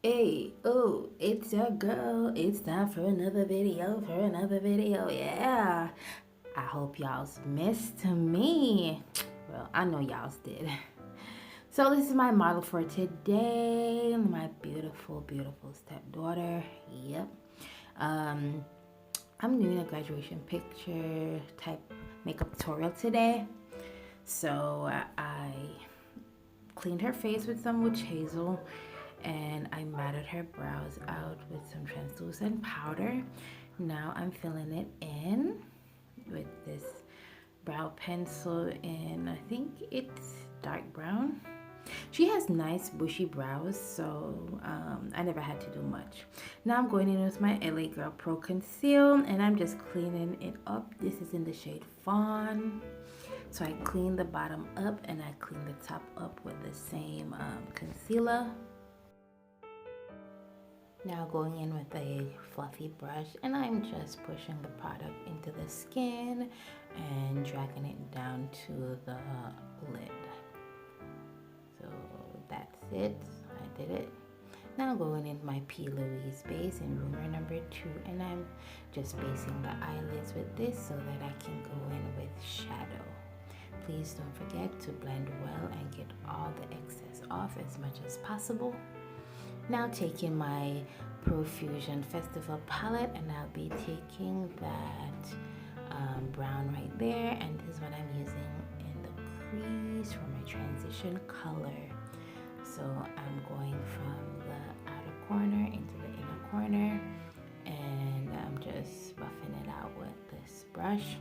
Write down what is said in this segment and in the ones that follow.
Hey, oh, it's your girl. It's time for another video, Yeah. I hope y'all's missed me. Well, I know y'all's did. So this is my model for today. My beautiful, beautiful stepdaughter. Yep. Um, I'm doing a graduation picture type makeup tutorial today. So I cleaned her face with some witch hazel and I matted her brows out with some translucent powder. Now I'm filling it in with this brow pencil in, I think it's dark brown. She has nice bushy brows, so I never had to do much. Now I'm going in with my LA Girl Pro Conceal and I'm just cleaning it up. This is in the shade Fawn. So I clean the bottom up and I clean the top up with the same concealer. Now going in with a fluffy brush and I'm just pushing the product into the skin and dragging it down to the lid. So that's it. I did it. Now going in my P. Louise base in Rumor number 2 and I'm just basing the eyelids with this so that I can go in with shadow. Please don't forget to blend well and get all the excess off as much as possible. Now taking my Profusion Festival palette and I'll be taking that brown right there, and this is what I'm using in the crease for my transition color. So I'm going from the outer corner into the inner corner and I'm just buffing it out with this brush.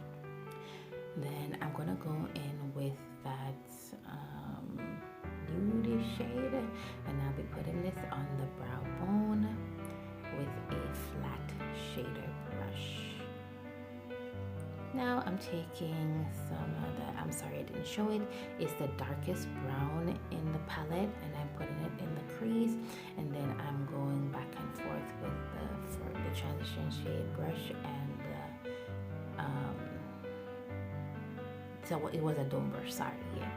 Then I'm gonna go in with that nude shade and I'll be putting this on the brow bone with a flat shader brush. Now I'm taking some of the, I'm sorry I didn't show it, it's the darkest brown in the palette and I'm putting it in the crease, and then I'm going back and forth with the transition shade brush and the, so it was a dome brush, sorry, yeah.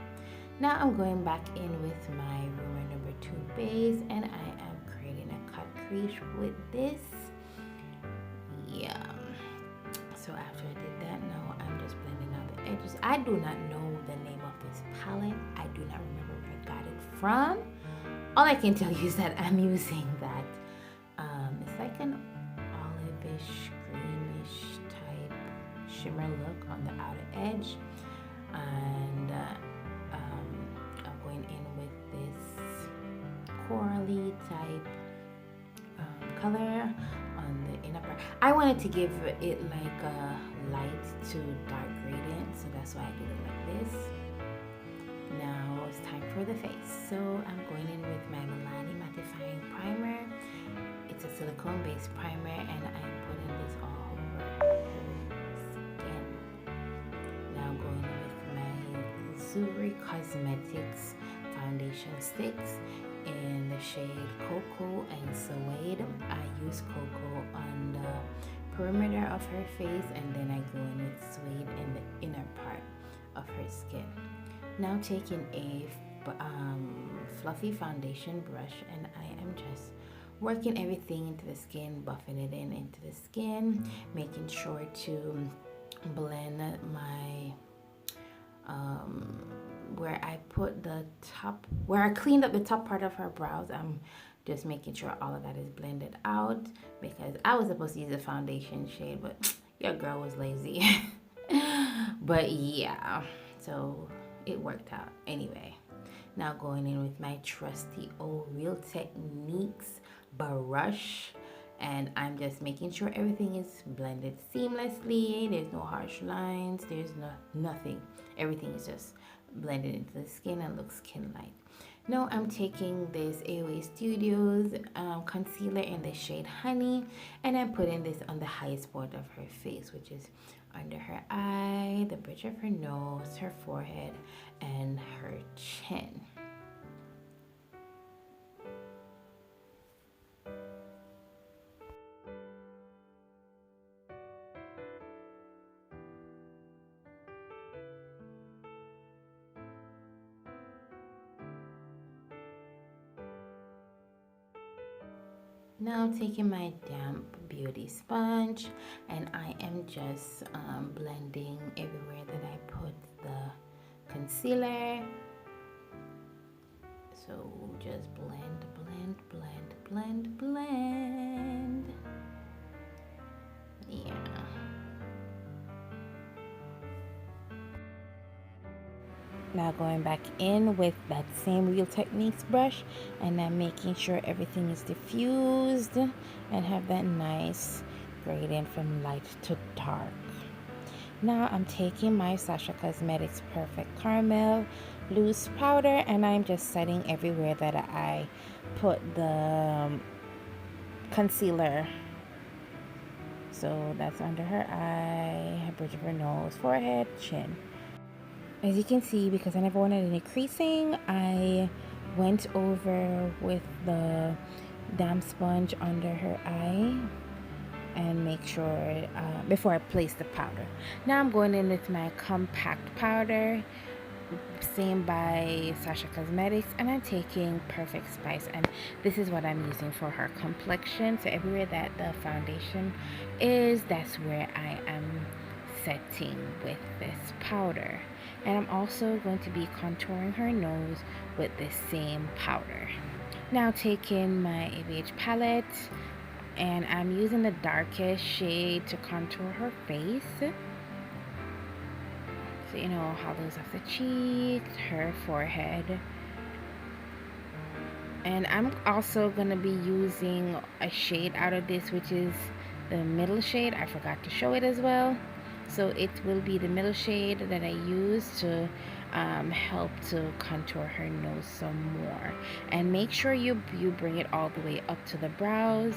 Now I'm going back in with my Rumor number 2 base and I am creating a cut crease with this. Yeah. So after I did that, now I'm just blending out the edges. I do not know the name of this palette. I do not remember where I got it from. All I can tell you is that I'm using that. It's like an olive-ish, greenish type shimmer look on the outer edge. And I'm going in with this corally type color on the inner part. I wanted to give it like a light to dark gradient, so that's why I did it like this. Now it's time for the face. So I'm going in with my Milani mattifying primer. It's a silicone based primer and I'm putting this all over her skin. Now I'm going in with my Zuri Cosmetics foundation sticks in the shade Cocoa and Suede. I use Cocoa on the perimeter of her face and then I go in with Suede in the inner part of her skin. Now taking a fluffy foundation brush and I am just working everything into the skin, buffing it in into the skin, making sure to blend my where I put the top, where I cleaned up the top part of her brows. I'm just making sure all of that is blended out because I was supposed to use a foundation shade, but your girl was lazy. But yeah, so it worked out anyway. Now going in with my trusty old Real Techniques brush and I'm just making sure everything is blended seamlessly. There's no harsh lines, there's nothing. Everything is just blended into the skin and looks skin-like. Now I'm taking this AOA Studios concealer in the shade Honey and I'm putting this on the highest part of her face, which is under her eye, the bridge of her nose, her forehead, and her chin. Now I'm taking my damp beauty sponge and I am just blending everywhere that I put the concealer. So just blend, blend, blend, blend, blend. Yeah. Now going back in with that same Real Techniques brush, and I'm making sure everything is diffused and have that nice gradient from light to dark. Now I'm taking my Sasha Cosmetics Perfect Caramel loose powder and I'm just setting everywhere that I put the concealer. So that's under her eye, bridge of her nose, forehead, chin. As you can see, because I never wanted any creasing, I went over with the damp sponge under her eye and make sure before I place the powder. Now I'm going in with my compact powder, same by Sasha Cosmetics, and I'm taking Perfect Spice, and this is what I'm using for her complexion. So everywhere that the foundation is, that's where I am setting with this powder. And I'm also going to be contouring her nose with this same powder. Now taking my ABH palette, and I'm using the darkest shade to contour her face. So you know, hollows of the cheeks, her forehead. And I'm also going to be using a shade out of this, which is the middle shade. I forgot to show it as well. So it will be the middle shade that I use to help to contour her nose some more. And make sure you bring it all the way up to the brows.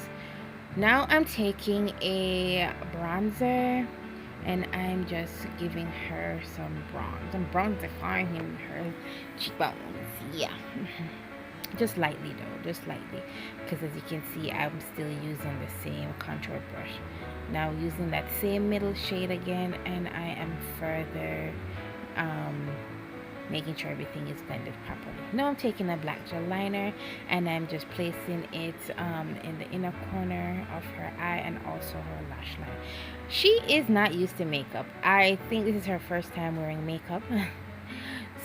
Now I'm taking a bronzer and I'm just giving her some bronze. I'm bronzifying her cheekbones. Yeah. Just lightly though, just lightly, because as you can see I'm still using the same contour brush. Now using that same middle shade again, and I am further making sure everything is blended properly. Now I'm taking a black gel liner and I'm just placing it in the inner corner of her eye and also her lash line. She is not used to makeup. I think this is her first time wearing makeup.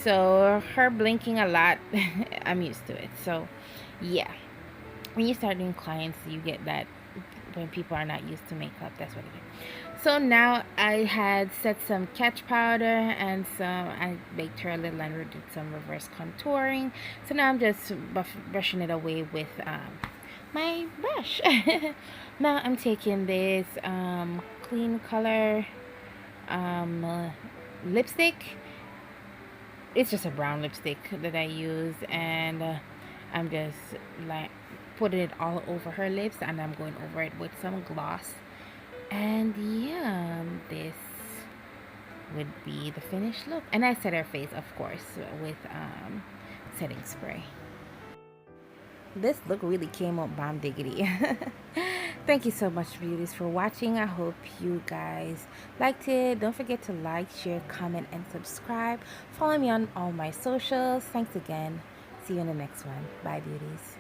So her blinking a lot, I'm used to it. So yeah, when you start doing clients, you get that when people are not used to makeup, that's what it is. So now I had set some catch powder and I baked her a little and did some reverse contouring. So now I'm just brushing it away with my brush. Now I'm taking this clean color lipstick. It's just a brown lipstick that I use, and I'm just like putting it all over her lips, and I'm going over it with some gloss. And yeah, this would be the finished look. And I set her face, of course, with setting spray. This look really came out bomb diggity. Thank you so much, beauties, for watching. I hope you guys liked it. Don't forget to like, share, comment, and subscribe. Follow me on all my socials. Thanks again. See you in the next one. Bye, beauties.